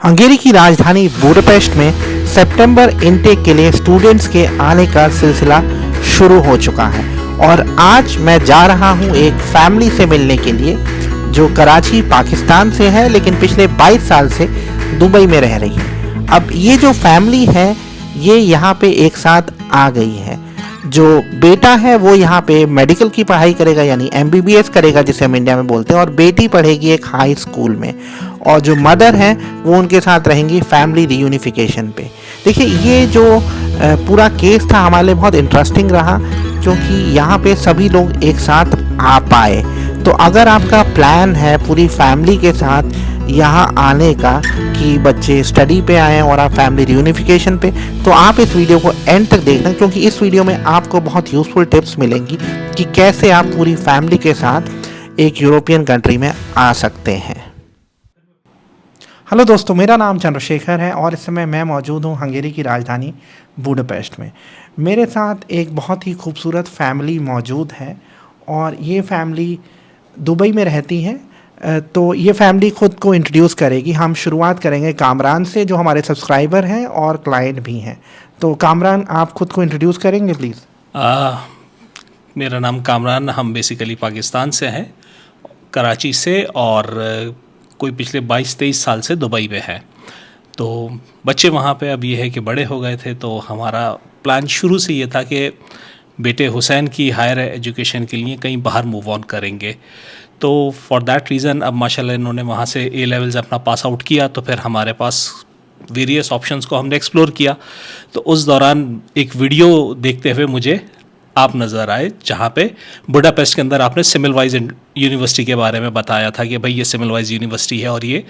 हंगेरी की राजधानी बुडापेस्ट में सितंबर इनटेक के लिए स्टूडेंट्स के आने का सिलसिला शुरू हो चुका है और आज मैं जा रहा हूं एक फैमिली से मिलने के लिए जो कराची पाकिस्तान से है लेकिन पिछले 22 साल से दुबई में रह रही है। अब ये जो फैमिली है ये यहाँ पे एक साथ आ गई है। जो बेटा है वो यहाँ पे मेडिकल की पढ़ाई करेगा यानी MBBS करेगा जिसे हम इंडिया में बोलते हैं, और बेटी पढ़ेगी एक हाई स्कूल में, और जो मदर हैं वो उनके साथ रहेंगी फैमिली रियूनिफिकेशन पे। देखिए ये जो पूरा केस था हमारे लिए बहुत इंटरेस्टिंग रहा क्योंकि यहाँ पे सभी लोग एक साथ आ पाए। तो अगर आपका प्लान है पूरी फैमिली के साथ यहाँ आने का कि बच्चे स्टडी पे आए और आप फैमिली रियूनिफिकेशन पे, तो आप इस वीडियो को एंड तक देखना क्योंकि इस वीडियो में आपको बहुत यूज़फुल टिप्स मिलेंगी कि कैसे आप पूरी फैमिली के साथ एक यूरोपियन कंट्री में आ सकते हैं। हेलो दोस्तों, मेरा नाम चंद्रशेखर है और इस समय मैं मौजूद हूँ हंगेरी की राजधानी बुडापेस्ट में। मेरे साथ एक बहुत ही खूबसूरत फैमिली मौजूद है और ये फैमिली दुबई में रहती है। तो ये फैमिली ख़ुद को इंट्रोड्यूस करेगी। हम शुरुआत करेंगे कामरान से जो हमारे सब्सक्राइबर हैं और क्लाइंट भी हैं। तो कामरान, आप ख़ुद को इंट्रोड्यूस करेंगे प्लीज़। मेरा नाम कामरान, हम बेसिकली पाकिस्तान से हैं, कराची से, और कोई पिछले 22-23 साल से दुबई में है। तो बच्चे वहाँ पे अब ये है कि बड़े हो गए थे, तो हमारा प्लान शुरू से ये था कि बेटे हुसैन की हायर एजुकेशन के लिए कहीं बाहर मूव ऑन करेंगे। तो फॉर दैट रीज़न अब माशाल्लाह इन्होंने वहाँ से A लेवल्स अपना पास आउट किया, तो फिर हमारे पास वेरियस ऑप्शंस को हमने एक्सप्लोर किया। तो उस दौरान एक वीडियो देखते हुए मुझे आप नज़र आए जहाँ पे बुडापेस्ट के अंदर आपने सिमिलवाइज यूनिवर्सिटी के बारे में बताया था कि भाई ये सिमिलवाइज यूनिवर्सिटी है और ये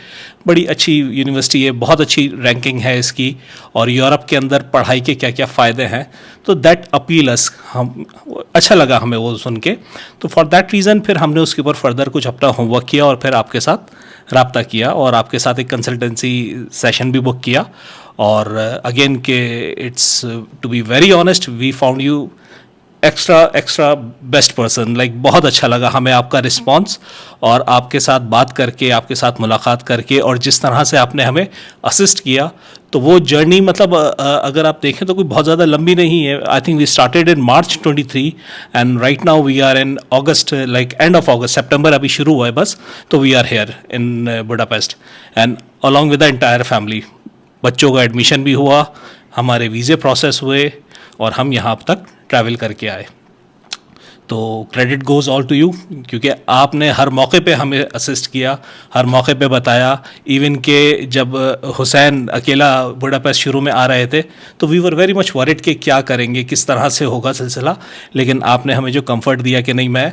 बड़ी अच्छी यूनिवर्सिटी है, बहुत अच्छी रैंकिंग है इसकी, और यूरोप के अंदर पढ़ाई के क्या क्या फ़ायदे हैं। तो दैट अपील अस, हम अच्छा लगा हमें वो सुन के। तो फॉर दैट रीज़न फिर हमने उसके ऊपर फर्दर कुछ अपना होमवर्क किया और फिर आपके साथ रब्ता किया और आपके साथ एक कंसल्टेंसी सेशन भी बुक किया। और अगेन के it's to be very honest, we found you extra best person. Like बहुत अच्छा लगा हमें आपका रिस्पांस और आपके साथ बात करके, आपके साथ मुलाकात करके, और जिस तरह से आपने हमें असिस्ट किया। तो वो जर्नी मतलब अगर आप देखें तो कोई बहुत ज़्यादा लंबी नहीं है। I think we started in March 23 and right now we are in August, like end of August, सितंबर अभी शुरू हुआ है बस। तो we are here in Budapest and along with the entire family. बच्चों का एडमिशन भी हुआ, हमारे वीज़े प्रोसेस हुए और हम यहाँ तक ट्रैवल करके आए। तो credit goes all to you, क्योंकि आपने हर मौके पे हमें असिस्ट किया, हर मौके पे बताया। इवन के जब हुसैन अकेला बुडापेस्ट शुरू में आ रहे थे तो we were very much worried कि क्या करेंगे, किस तरह से होगा सिलसिला। लेकिन आपने हमें जो कंफर्ट दिया कि नहीं, मैं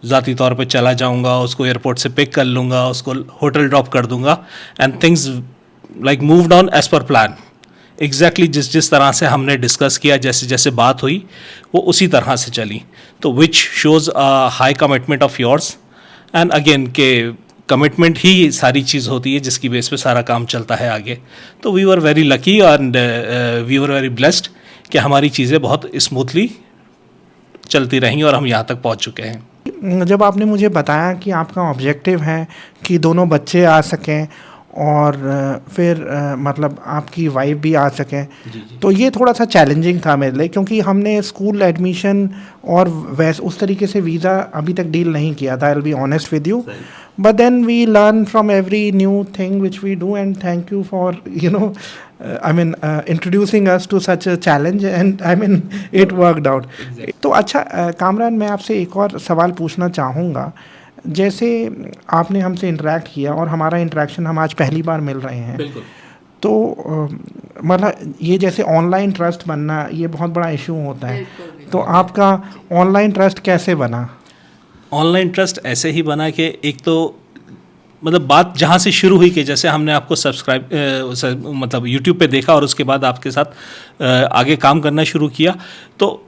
ज़ाती तौर पे चला जाऊंगा, उसको एयरपोर्ट से पिक कर लूँगा, उसको होटल ड्रॉप कर दूँगा, and things like moved on as per plan. Exactly जिस तरह से हमने डिस्कस किया, जैसे जैसे बात हुई वो उसी तरह से चली। तो which shows a high commitment of yours, and again के कमिटमेंट ही सारी चीज़ होती है जिसकी बेस पे सारा काम चलता है आगे। तो we were very lucky and we were very blessed कि हमारी चीज़ें बहुत स्मूथली चलती रहीं और हम यहाँ तक पहुँच चुके हैं। जब आपने मुझे बताया कि आपका ऑब्जेक्टिव है कि दोनों बच्चे आ सकें और फिर मतलब आपकी वाइफ भी आ सकें, तो ये थोड़ा सा चैलेंजिंग था मेरे लिए क्योंकि हमने स्कूल एडमिशन और वैसे उस तरीके से वीज़ा अभी तक डील नहीं किया था। I will be honest with you, but then we learn from every new thing which we do, and thank you for introducing us to such a challenge, and it worked out. तो अच्छा कामरान, मैं आपसे एक और सवाल पूछना चाहूँगा। जैसे आपने हमसे इंटरेक्ट किया और हमारा इंटरेक्शन, हम आज पहली बार मिल रहे हैं, बिल्कुल। तो मतलब ये जैसे ऑनलाइन ट्रस्ट बनना ये बहुत बड़ा इशू होता है। तो आपका ऑनलाइन ट्रस्ट कैसे बना? ऑनलाइन ट्रस्ट ऐसे ही बना कि एक तो मतलब बात जहाँ से शुरू हुई कि जैसे हमने आपको सब्सक्राइब मतलब यूट्यूब पे देखा और उसके बाद आपके साथ आगे काम करना शुरू किया, तो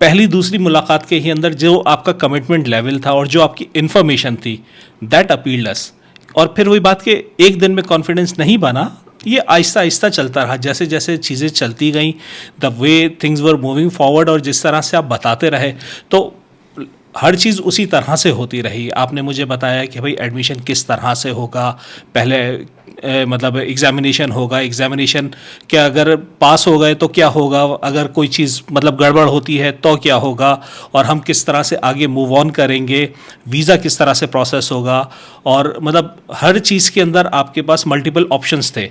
पहली दूसरी मुलाकात के ही अंदर जो आपका कमिटमेंट लेवल था और जो आपकी इन्फॉर्मेशन थी, दैट अपील्ड अस। और फिर वही बात कि एक दिन में कॉन्फिडेंस नहीं बना, ये आहिस्ता आहिस्ता चलता रहा। जैसे जैसे चीज़ें चलती गई, the way things were moving forward, और जिस तरह से आप बताते रहे तो हर चीज़ उसी तरह से होती रही। आपने मुझे बताया कि भाई एडमिशन किस तरह से होगा, पहले मतलब एग्जामिनेशन होगा, एग्जामिनेशन के अगर पास हो गए तो क्या होगा, अगर कोई चीज़ मतलब गड़बड़ होती है तो क्या होगा, और हम किस तरह से आगे मूव ऑन करेंगे, वीज़ा किस तरह से प्रोसेस होगा, और मतलब हर चीज़ के अंदर आपके पास मल्टीपल ऑप्शंस थे।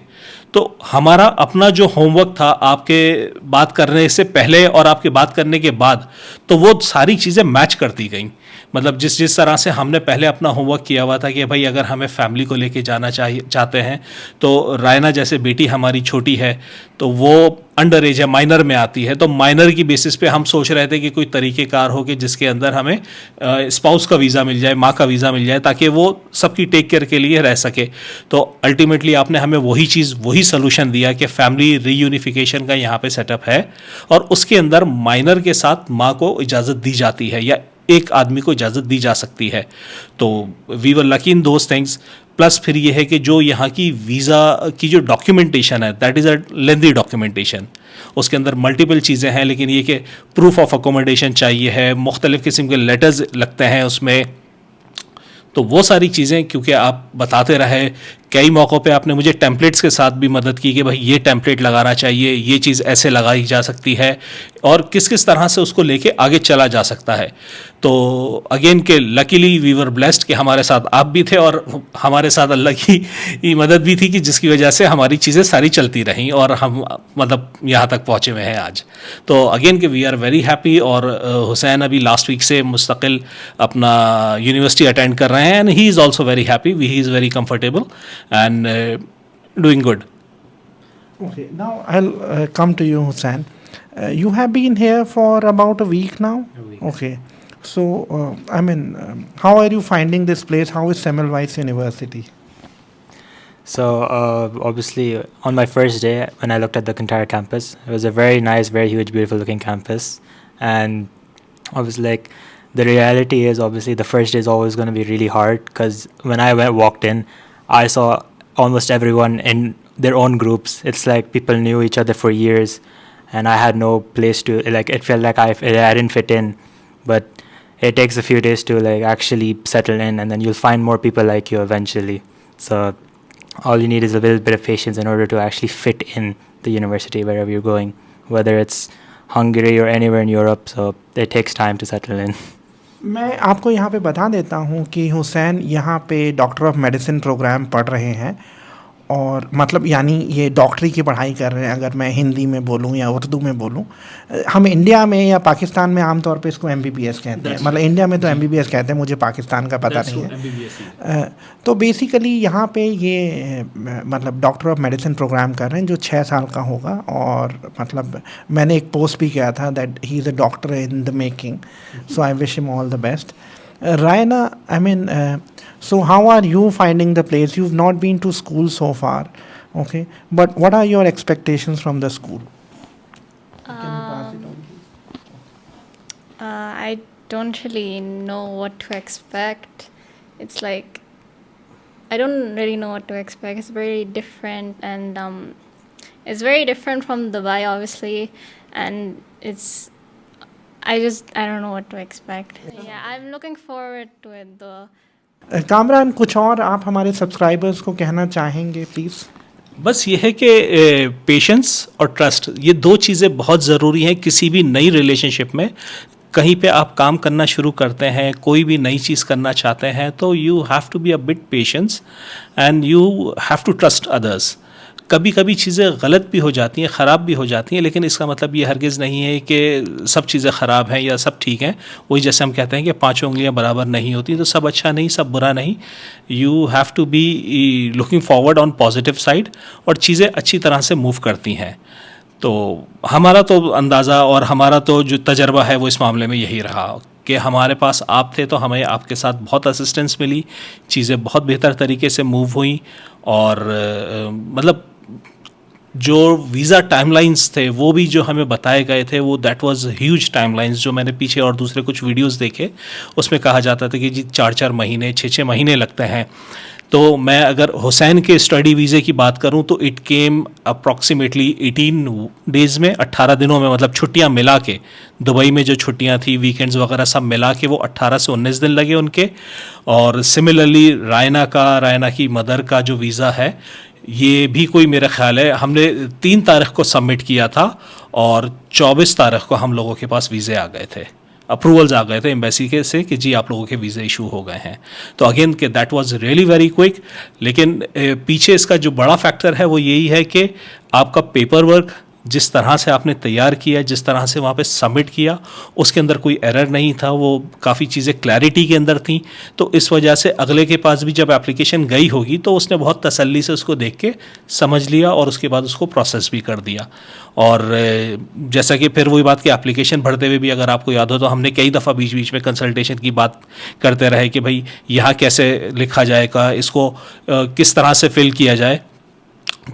तो हमारा अपना जो होमवर्क था आपके बात करने से पहले और आपके बात करने के बाद, तो वो सारी चीज़ें मैच करती गई। मतलब जिस जिस तरह से हमने पहले अपना होमवर्क किया हुआ था कि भाई अगर हमें फैमिली को लेके जाना चाहते हैं, तो रायना जैसे बेटी हमारी छोटी है तो वो अंडर एज है, माइनर में आती है, तो माइनर की बेसिस पे हम सोच रहे थे कि कोई तरीक़ेकार हो कि जिसके अंदर हमें स्पाउस का वीज़ा मिल जाए, माँ का वीज़ा मिल जाए, ताकि वो सबकी टेक केयर के लिए रह सके। तो अल्टीमेटली आपने हमें वही चीज़, वही सोल्यूशन दिया कि फैमिली रीयूनिफिकेशन का यहाँ पे सेटअप है, और उसके अंदर माइनर के साथ माँ को इजाज़त दी जाती है या एक आदमी को इजाज़त दी जा सकती है। तो we were lucky in those things. Plus फिर ये है कि जो यहाँ की वीज़ा की जो डॉक्यूमेंटेशन है, that is a lengthy documentation. उसके अंदर मल्टीपल चीज़ें हैं, लेकिन ये कि प्रूफ ऑफ अकोमोडेशन चाहिए है, मुख्तलिफ़ किस्म के लेटर्स लगते हैं उसमें। तो वो सारी चीज़ें क्योंकि आप बताते रहे, कई मौक़ों पे आपने मुझे टेम्पलेट्स के साथ भी मदद की कि भाई ये टेम्पलेट लगाना चाहिए, ये चीज़ ऐसे लगाई जा सकती है, और किस किस तरह से उसको लेके आगे चला जा सकता है। तो अगेन के लकीली वी वर ब्लेस्ड कि हमारे साथ आप भी थे और हमारे साथ अल्लाह की मदद भी थी कि जिसकी वजह से हमारी चीज़ें सारी चलती रहीं और हम मतलब यहाँ तक पहुँचे हुए हैं आज। तो अगेन के वी आर वेरी हैप्पी। और हुसैन अभी लास्ट वीक से मुस्तकिल अपना यूनिवर्सिटी अटेंड कर रहे हैं, and he is also very happy, he is very comfortable and doing good. Okay, now I'll come to you, Hussain. You have been here for about a week now. A week. Okay, so I mean, how are you finding this place? How is Semmelweis University? So obviously on my first day when I looked at the entire campus, it was a very nice, very huge, beautiful looking campus. And obviously like the reality is obviously the first day is always going to be really hard, because when I walked in, I saw almost everyone in their own groups. It's like people knew each other for years, and I had no place to, like, it felt like I didn't fit in. But it takes a few days to like actually settle in, and then you'll find more people like you eventually. So all you need is a little bit of patience in order to actually fit in the university wherever you're going, whether it's Hungary or anywhere in Europe. So it takes time to settle in. मैं आपको यहाँ पे बता देता हूँ कि हुसैन यहाँ पे डॉक्टर ऑफ मेडिसिन प्रोग्राम पढ़ रहे हैं, और मतलब यानी ये डॉक्टरी की पढ़ाई कर रहे हैं, अगर मैं हिंदी में बोलूँ या उर्दू में बोलूँ। हम इंडिया में या पाकिस्तान में आमतौर पे इसको MBBS कहते हैं, मतलब इंडिया में तो MBBS कहते हैं, मुझे पाकिस्तान का पता नहीं है। तो बेसिकली यहाँ पे ये मतलब डॉक्टर ऑफ मेडिसिन प्रोग्राम कर रहे हैं जो 6 साल का होगा, और मतलब मैंने एक पोस्ट भी किया था that he is a doctor in the making, so I wish him all the best. Raina, I mean, so how are you finding the place? You've not been to school so far, okay? But what are your expectations from the school? I don't really know what to expect. It's like I don't really know what to expect. It's very different, and it's very different from Dubai, obviously, and I don't know what to expect. Yeah, I'm looking forward to it though. Kamran, कुछ और आप हमारे subscribers को कहना चाहेंगे please? बस ये है कि पेशेंस और ट्रस्ट, ये दो चीज़ें बहुत ज़रूरी हैं किसी भी नई रिलेशनशिप में. कहीं पे आप काम करना शुरू करते हैं, कोई भी नई चीज़ करना चाहते हैं, तो you have to be a bit patience and you have to trust others. कभी कभी चीज़ें गलत भी हो जाती हैं, ख़राब भी हो जाती हैं, लेकिन इसका मतलब ये हरगिज़ नहीं है कि सब चीज़ें ख़राब हैं या सब ठीक हैं. वही जैसे हम कहते हैं कि 5 उंगलियां बराबर नहीं होती, तो सब अच्छा नहीं, सब बुरा नहीं. You have to be looking forward on positive side, और चीज़ें अच्छी तरह से मूव करती हैं. तो हमारा तो अंदाज़ा और हमारा तो जो तजर्बा है वो इस मामले में यही रहा कि हमारे पास आप थे तो हमें आपके साथ बहुत असिस्टेंस मिली, चीज़ें बहुत बेहतर तरीके से मूव हुई. और मतलब जो वीज़ा टाइमलाइंस थे वो भी जो हमें बताए गए थे वो दैट वाज ह्यूज टाइमलाइंस. जो मैंने पीछे और दूसरे कुछ वीडियोस देखे उसमें कहा जाता था कि जी 4-4 महीने 6-6 महीने लगते हैं. तो मैं अगर हुसैन के स्टडी वीज़े की बात करूं तो इट केम अप्रॉक्सीमेटली 18 डेज़ में, 18 दिनों में, मतलब छुट्टियां मिला के, दुबई में जो छुट्टियां थी, वीकेंड्स वगैरह सब मिला के वो 18 से 19 दिन लगे उनके. और सिमिलरली रायना की मदर का जो वीज़ा है ये भी कोई मेरा ख्याल है हमने 3 तारीख को सबमिट किया था और 24 तारीख को हम लोगों के पास वीज़े आ गए थे, अप्रूवल्स आ गए थे एम्बेसी के से कि जी आप लोगों के वीज़े इशू हो गए हैं। तो अगेन कि that was really very quick. लेकिन पीछे इसका जो बड़ा फैक्टर है वो यही है कि आपका पेपर वर्क जिस तरह से आपने तैयार किया, जिस तरह से वहाँ पे सबमिट किया, उसके अंदर कोई एरर नहीं था, वो काफ़ी चीज़ें क्लैरिटी के अंदर थी। तो इस वजह से अगले के पास भी जब एप्लीकेशन गई होगी तो उसने बहुत तसल्ली से उसको देख के समझ लिया और उसके बाद उसको प्रोसेस भी कर दिया। और जैसा कि फिर वही बात कि एप्लीकेशन भरते हुए भी अगर आपको याद हो तो हमने कई दफ़ा बीच बीच में कंसल्टेशन की बात करते रहे कि भाई यहाँ कैसे लिखा जाएगा, इसको किस तरह से फिल किया जाए।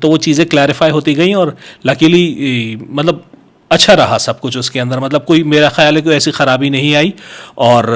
तो वो चीज़ें क्लैरिफाई होती गई और लकीली मतलब अच्छा रहा सब कुछ उसके अंदर। मतलब कोई मेरा ख्याल है कोई ऐसी ख़राबी नहीं आई। और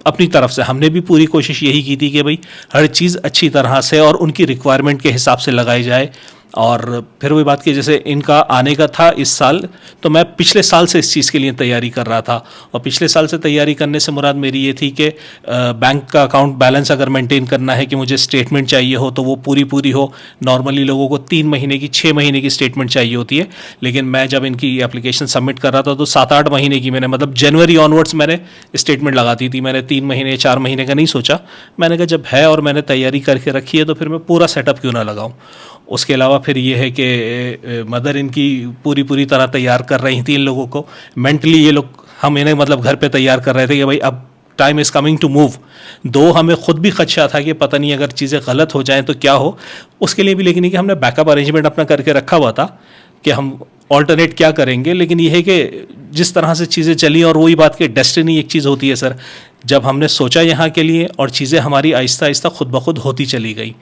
अपनी तरफ से हमने भी पूरी कोशिश यही की थी कि भाई हर चीज़ अच्छी तरह से और उनकी रिक्वायरमेंट के हिसाब से लगाई जाए। और फिर वही बात की जैसे इनका आने का था इस साल, तो मैं पिछले साल से इस चीज़ के लिए तैयारी कर रहा था। और पिछले साल से तैयारी करने से मुराद मेरी ये थी कि बैंक का अकाउंट बैलेंस अगर मेंटेन करना है कि मुझे स्टेटमेंट चाहिए हो तो वो पूरी हो। नॉर्मली लोगों को 3 महीने की 6 महीने की स्टेटमेंट चाहिए होती है, लेकिन मैं जब इनकी एप्लीकेशन सबमिट कर रहा था तो 7-8 महीने की मैंने मतलब जनवरी ऑनवर्ड्स मैंने स्टेटमेंट लगाती थी। मैंने 3 महीने 4 महीने का नहीं सोचा। मैंने कहा जब है और मैंने तैयारी करके रखी है तो फिर मैं पूरा सेटअप क्यों ना लगाऊं। उसके अलावा फिर ये है कि मदर इनकी पूरी तरह तैयार कर रही थी इन लोगों को मेंटली। ये लोग हम इन्हें मतलब घर पे तैयार कर रहे थे कि भाई अब time is coming to move. दो हमें खुद भी खदशा था कि पता नहीं अगर चीज़ें गलत हो जाएं तो क्या हो, उसके लिए भी लेकिन ये कि हमने बैकअप अरेंजमेंट अपना करके रखा हुआ था कि हम ऑल्टरनेट क्या करेंगे। लेकिन ये है कि जिस तरह से चीज़ें चली, और वही बात कि डेस्टिनी एक चीज़ होती है सर, जब हमने सोचा यहाँ के लिए और चीज़ें हमारी आहिस्ता आहिस्ता खुद ब खुद होती चली गई,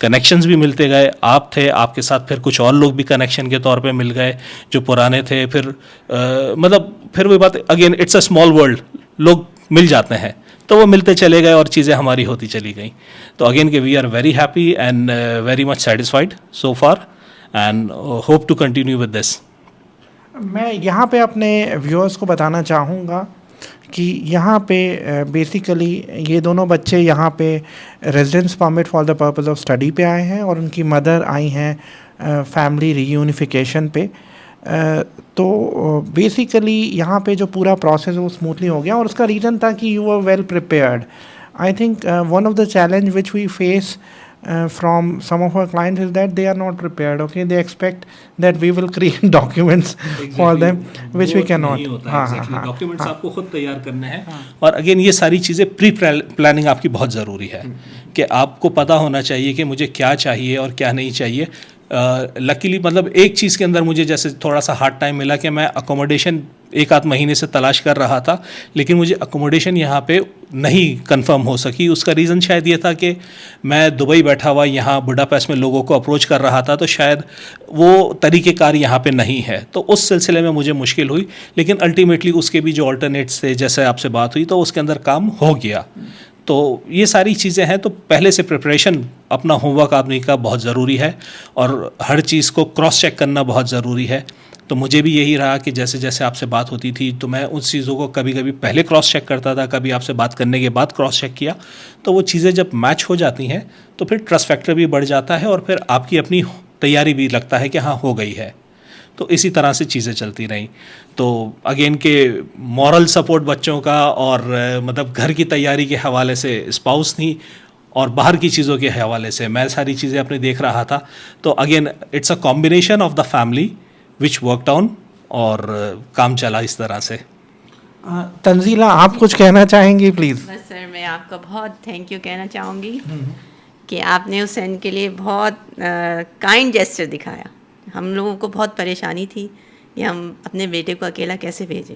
कनेक्शंस भी मिलते गए। आप थे, आपके साथ फिर कुछ और लोग भी कनेक्शन के तौर पे मिल गए जो पुराने थे। फिर मतलब फिर वही बात, again it's a small world, लोग मिल जाते हैं तो वो मिलते चले गए और चीज़ें हमारी होती चली गई। तो अगेन कि we are very happy and very much satisfied so far and hope to continue with this. मैं यहाँ पे अपने व्यूअर्स को बताना चाहूँगा कि यहाँ पे बेसिकली ये दोनों बच्चे यहाँ पे residence permit for the purpose of study पे आए हैं और उनकी मदर आई हैं फैमिली रीयूनिफिकेशन पे। तो बेसिकली यहाँ पे जो पूरा प्रोसेस वो स्मूथली हो गया और उसका रीज़न था कि you are well prepared. I think one of the challenge which we face from some of our clients is that they are not prepared. Okay, they expect that we will create documents for them which we cannot. Documents आपको खुद तैयार करने हैं। और again ये सारी चीज़ें pre planning आपकी बहुत ज़रूरी है कि आपको पता होना चाहिए कि मुझे क्या चाहिए और क्या नहीं चाहिए। लकीली मतलब एक चीज़ के अंदर मुझे जैसे थोड़ा सा हार्ड टाइम मिला कि मैं अकोमोडेशन 1-8 महीने से तलाश कर रहा था, लेकिन मुझे अकोमोडेशन यहाँ पे नहीं कंफर्म हो सकी। उसका रीज़न शायद ये था कि मैं दुबई बैठा हुआ यहाँ बुडापेस्ट में लोगों को अप्रोच कर रहा था, तो शायद वो तरीक़ेकार यहाँ पे नहीं है, तो उस सिलसिले में मुझे मुश्किल हुई। लेकिन अल्टीमेटली उसके भी जो ऑल्टरनेट्स थे, जैसे आपसे बात हुई, तो उसके अंदर काम हो गया। तो ये सारी चीज़ें हैं, तो पहले से प्रिपरेशन अपना होमवर्क आदमी का बहुत ज़रूरी है और हर चीज़ को क्रॉस चेक करना बहुत ज़रूरी है। तो मुझे भी यही रहा कि जैसे जैसे आपसे बात होती थी तो मैं उन चीज़ों को कभी कभी पहले क्रॉस चेक करता था, कभी आपसे बात करने के बाद क्रॉस चेक किया। तो वो चीज़ें जब मैच हो जाती हैं तो फिर ट्रस्ट फैक्टर भी बढ़ जाता है और फिर आपकी अपनी तैयारी भी लगता है कि हाँ हो गई है। तो इसी तरह से चीज़ें चलती रहीं। तो अगेन के मॉरल सपोर्ट बच्चों का और मतलब घर की तैयारी के हवाले से स्पाउस थी और बाहर की चीज़ों के हवाले से मैं सारी चीज़ें अपने देख रहा था। तो again it's a combination of the family which worked on और काम चला इस तरह से। तंजीला, आप कुछ कहना चाहेंगी प्लीज़? बस सर, मैं आपका बहुत थैंक यू कहना चाहूँगी कि आपने उस एंड के लिए बहुत काइंड जेस्चर दिखाया। हम लोगों को बहुत परेशानी थी कि हम अपने बेटे को अकेला कैसे भेजें,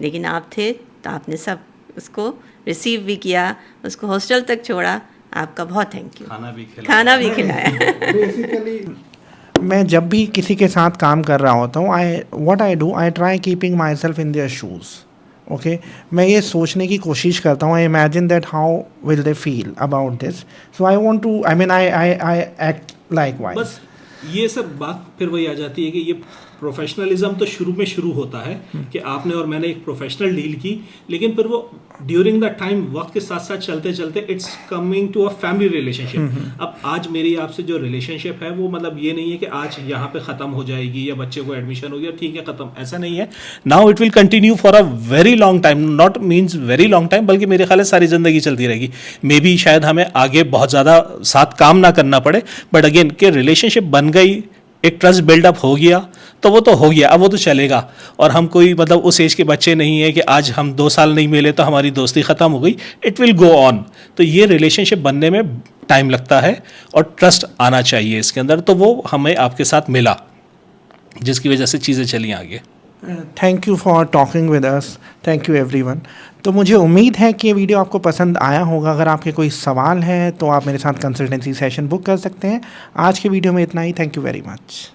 लेकिन आप थे तो आपने सब उसको रिसीव भी किया, उसको हॉस्टल तक छोड़ा। आपका बहुत थैंक यू। खाना भी खिलाया। बेसिकली मैं जब भी किसी के साथ काम कर रहा होता हूँ, I try keeping myself in their shoes. Okay, मैं ये सोचने की कोशिश करता हूँ, I imagine that how will they feel about this, so I want to I act like wise. ये सब बात फिर वही आ जाती है कि ये प्रोफेशनलिज्म तो शुरू में शुरू होता है कि आपने और मैंने एक प्रोफेशनल डील की, लेकिन फिर वो ड्यूरिंग द टाइम वक्त के साथ साथ चलते चलते it's coming to a family relationship. अब आज मेरी आपसे जो रिलेशनशिप है वो मतलब ये नहीं है कि आज यहाँ पे ख़त्म हो जाएगी या बच्चे को एडमिशन हो गया ठीक है ख़त्म, ऐसा नहीं है। Now it will continue for a very long time, not means very long time, बल्कि मेरे ख्याल है सारी ज़िंदगी चलती रहेगी। मे बी शायद हमें आगे बहुत ज़्यादा साथ काम ना करना पड़े, बट अगेन कि रिलेशनशिप बन गई, एक ट्रस्ट बिल्डअप हो गया तो वो तो हो गया, अब वो तो चलेगा। और हम कोई मतलब उस एज के बच्चे नहीं है कि आज हम 2 साल नहीं मिले तो हमारी दोस्ती ख़त्म हो गई, इट विल गो ऑन। तो ये रिलेशनशिप बनने में टाइम लगता है और ट्रस्ट आना चाहिए इसके अंदर, तो वो हमें आपके साथ मिला जिसकी वजह से चीज़ें चली आगे। Thank you for talking with us, thank you everyone. तो मुझे उम्मीद है कि ये वीडियो आपको पसंद आया होगा। अगर आपके कोई सवाल है तो आप मेरे साथ कंसल्टेंसी सेशन बुक कर सकते हैं। आज के वीडियो में इतना ही, थैंक यू वेरी मच।